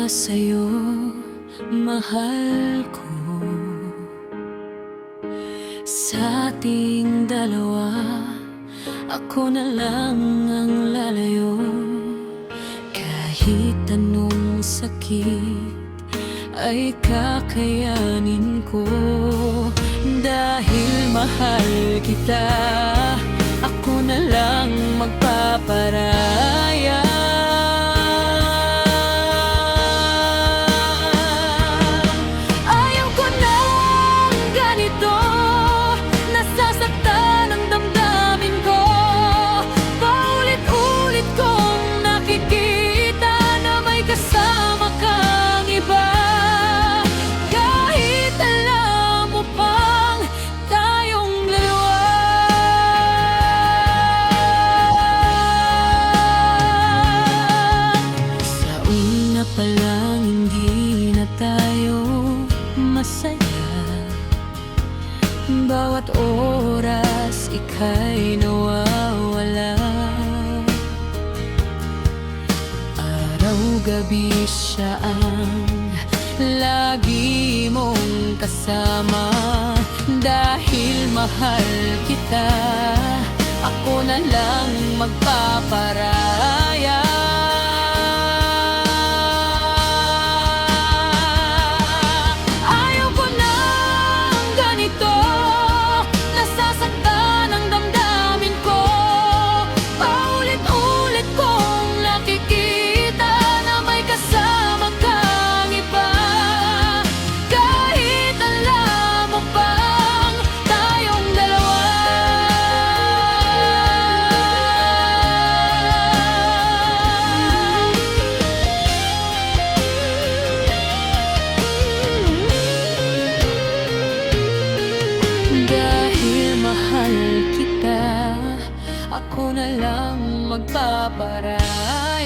sa'yo, mahal ko. Sa ating dalawa, ako na lang ang lalayo. Kahit anong sakit ay kakayanin ko. Dahil mahal kita, ako na lang magpaparaya. Ayaw ko ng ganito, nasasaktan ang damdamin ko. Paulit-ulit kong nakikita na may kasama kang iba. Kahit alam mo pang tayong dalawa. Sa una pa lang hindi na tayo masaya. Bawat oras ika'y nawawala. Araw-gabi siya ang lagi mong kasama. Dahil mahal kita, ako na lang magpaparaya. Ayaw ko ng ganito, nasasaktan ang damdamin ko. Paulit-ulit kong nakikita na may kasama kang iba. Kahit alam mo pang tayong dalawa. Dahil mahal kita, ako na lang magpaparaya.